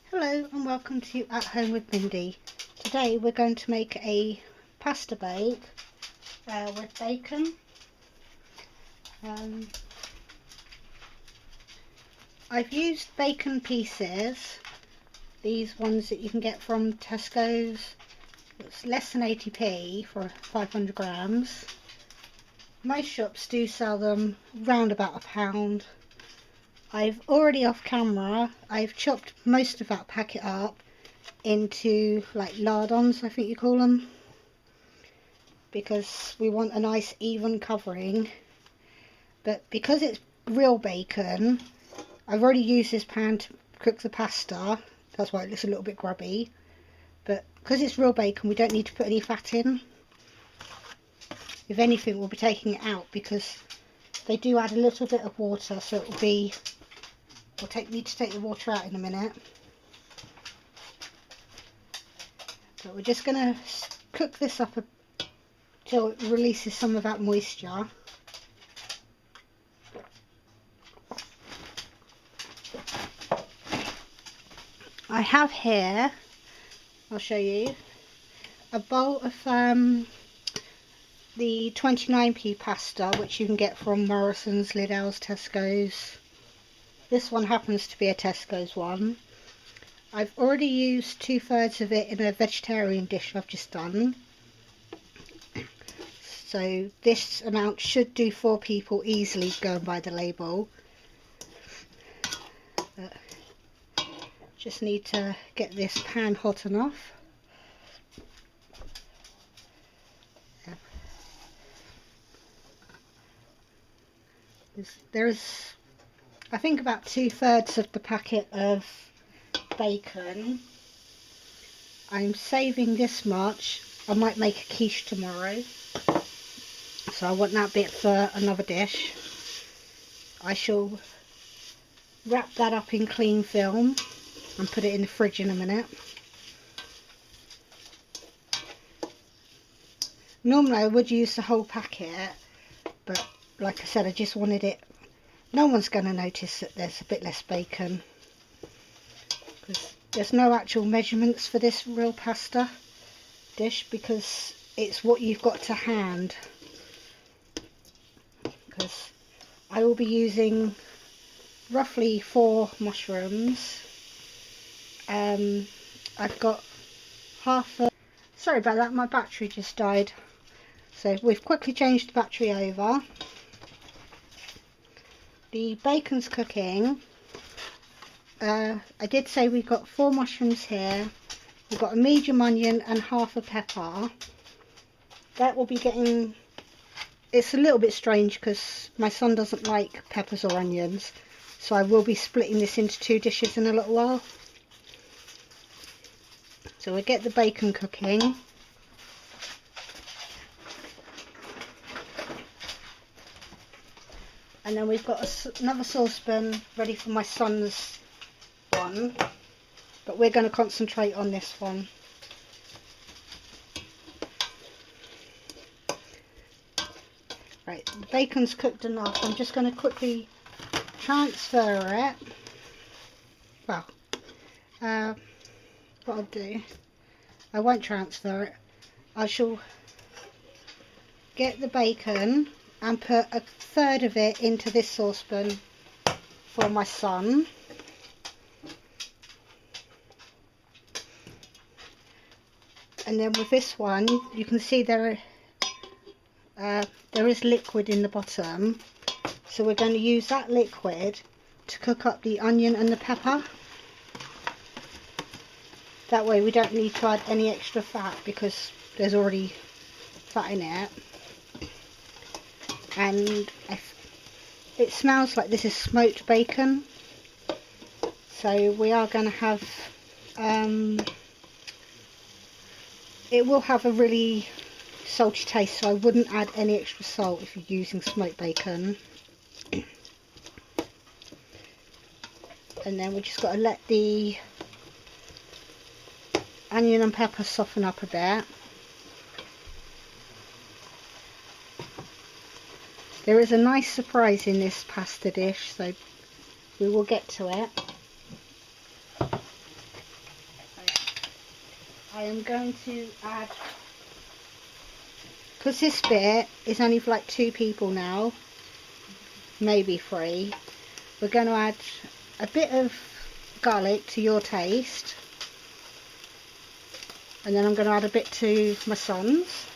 Hello and welcome to At Home with Mindy. Today we're going to make a pasta bake with bacon. I've used bacon pieces, these ones that you can get from Tesco's. It's less than 80p for 500 grams. Most shops do sell them round about £1. I've already off camera, I've chopped most of that packet up into like lardons, I think you call them, because we want a nice even covering. But because it's real bacon, I've already used this pan to cook the pasta, that's why it looks a little bit grubby. But because it's real bacon, we don't need to put any fat in. If anything, we'll be taking it out because they do add a little bit of water, so it will be, need to take the water out in a minute. But we're just going to cook this up until it releases some of that moisture. I have here, I'll show you, a bowl of the 29p pasta, which you can get from Morrison's, Lidl's, Tesco's. This one happens to be a Tesco's one. I've already used 2/3 of it in a vegetarian dish I've just done. So this amount should do 4 people easily, going by the label. But just need to get this pan hot enough. There's, I think, about 2/3 of the packet of bacon. I'm saving this much. I might make a quiche tomorrow, so I want that bit for another dish. I shall wrap that up in cling film and put it in the fridge in a minute. Normally I would use the whole packet, but like I said, I just wanted it. No one's going to notice that there's a bit less bacon, because there's no actual measurements for this real pasta dish, because it's what you've got to hand. Because I will be using roughly 4 mushrooms. I've got half a... Sorry about that, my battery just died. So we've quickly changed the battery over. The bacon's cooking. I did say we've got 4 mushrooms here. We've got a medium onion and half a pepper. That will be getting... It's a little bit strange because my son doesn't like peppers or onions, so I will be splitting this into 2 dishes in a little while. So we'll get the bacon cooking. And then we've got another saucepan ready for my son's one, but we're going to concentrate on this one. Right, the bacon's cooked enough. I'm just going to quickly transfer it. Well, what I'll do, I won't transfer it. I shall get the bacon and put 1/3 of it into this saucepan for my son. And then with this one, you can see there is liquid in the bottom, so we're going to use that liquid to cook up the onion and the pepper. That way we don't need to add any extra fat because there's already fat in it. And it smells like this is smoked bacon, so we are going to have it will have a really salty taste, so I wouldn't add any extra salt if you're using smoked bacon. And then we just got to let the onion and pepper soften up a bit. There is a nice surprise in this pasta dish, so we will get to it. I am going to add, because this bit is only for like 2 people now, maybe 3, we're going to add a bit of garlic to your taste, and then I'm going to add a bit to my son's.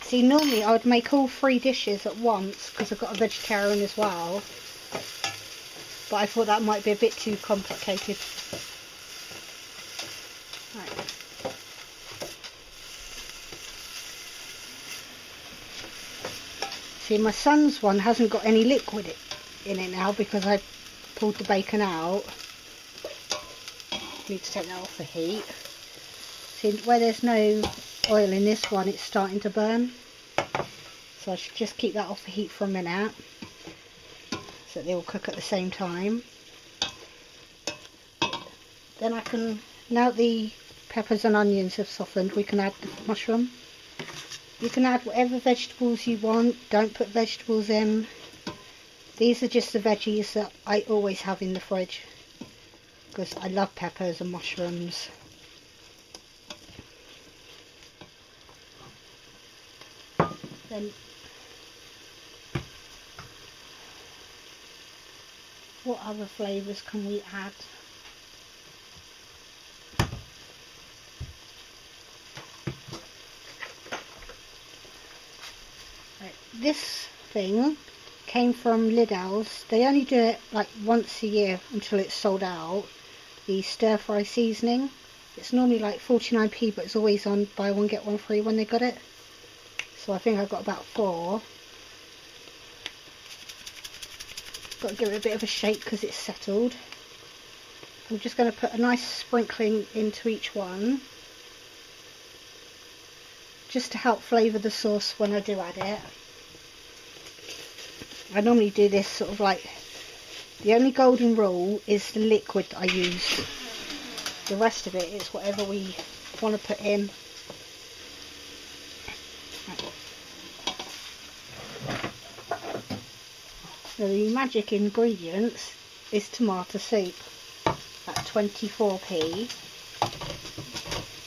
See, normally I would make all 3 dishes at once because I've got a vegetarian as well, but I thought that might be a bit too complicated. Right. See, my son's one hasn't got any liquid in it now because I pulled the bacon out. Need to take that off the heat. See, where there's no oil in this one, it's starting to burn. So I should just keep that off the heat for a minute so that they all cook at the same time. Then I can, now the peppers and onions have softened, we can add the mushroom. You can add whatever vegetables you want, don't put vegetables in. These are just the veggies that I always have in the fridge because I love peppers and mushrooms. Then what other flavours can we add? Right, this thing came from Lidl's. They only do it like once a year until it's sold out. The stir fry seasoning. It's normally like 49p, but it's always on buy one get one free when they got it. So I think I got about 4. Got to give it a bit of a shake because it's settled. I'm just going to put a nice sprinkling into each one, just to help flavour the sauce when I do add it. I normally do this sort of like, the only golden rule is the liquid that I use. The rest of it is whatever we want to put in. So the magic ingredients is tomato soup at 24p.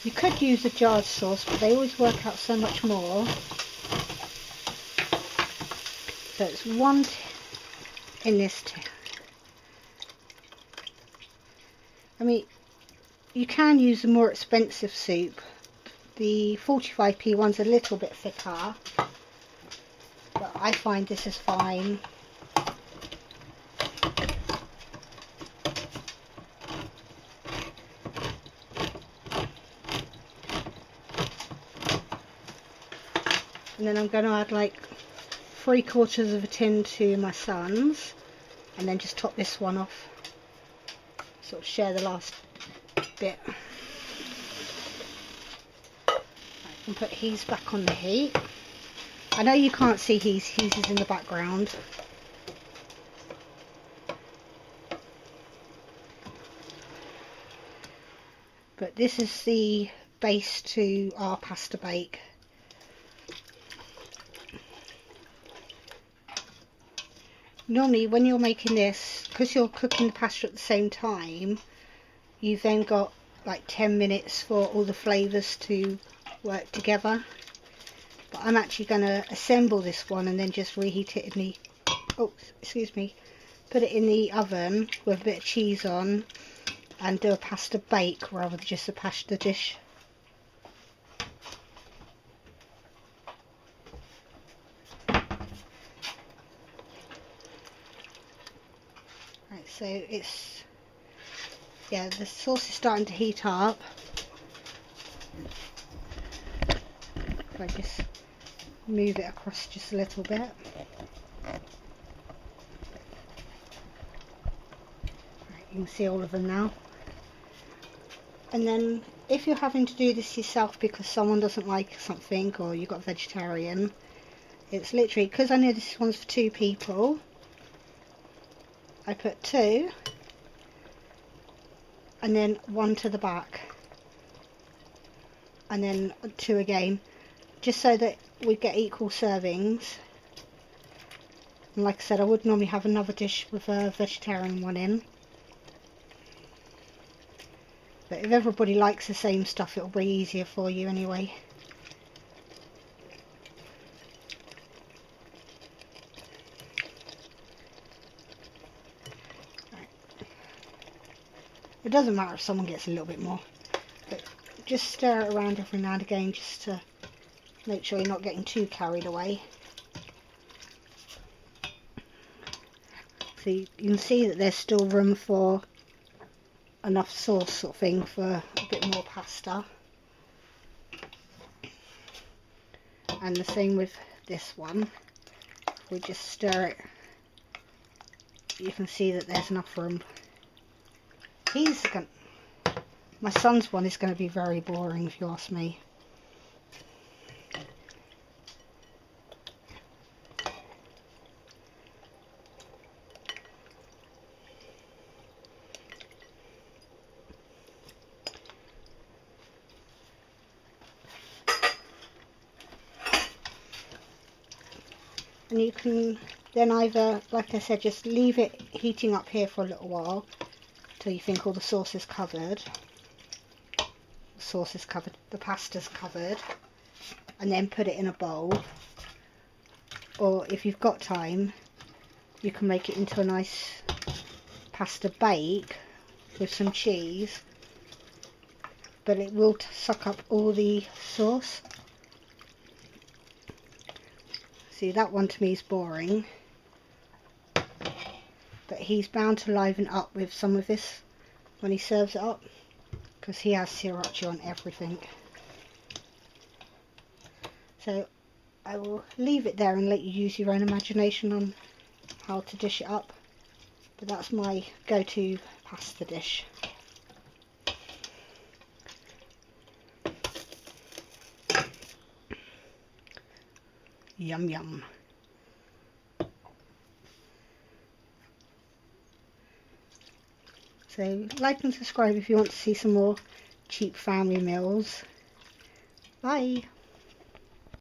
You could use a jarred sauce, but they always work out so much more. So it's 1 in this I mean, you can use a more expensive soup. The 45p one's a little bit thicker, but I find this is fine. And then I'm going to add like 3/4 of a tin to my son's, and then just top this one off. Sort of share the last bit. I can put his back on the heat. I know you can't see his is in the background. But this is the base to our pasta bake. Normally when you're making this, because you're cooking the pasta at the same time, you've then got like 10 minutes for all the flavours to work together. But I'm actually going to assemble this one and then just reheat it in the, put it in the oven with a bit of cheese on and do a pasta bake rather than just a pasta dish. Right, so it's, yeah, the sauce is starting to heat up. If I just move it across just a little bit. Right, you can see all of them now. And then if you're having to do this yourself because someone doesn't like something or you've got a vegetarian, it's literally, because I know this one's for 2 people, I put 2 and then 1 to the back and then 2 again, just so that we get equal servings. And like I said, I would normally have another dish with a vegetarian one in. But if everybody likes the same stuff, it'll be easier for you anyway. It doesn't matter if someone gets a little bit more, but just stir it around every now and again just to make sure you're not getting too carried away. So you can see that there's still room for enough sauce sort of thing for a bit more pasta. And the same with this one. We just stir it. You can see that there's enough room. My son's one is going to be very boring if you ask me. And you can then either, like I said, just leave it heating up here for a little while till you think all the sauce is covered. The sauce is covered, the pasta's covered, and then put it in a bowl. Or if you've got time, you can make it into a nice pasta bake with some cheese, but it will suck up all the sauce. See, that one to me is boring, but he's bound to liven up with some of this when he serves it up, because he has sriracha on everything. So I will leave it there and let you use your own imagination on how to dish it up, but that's my go-to pasta dish. Yum yum. So like and subscribe if you want to see some more cheap family meals. Bye.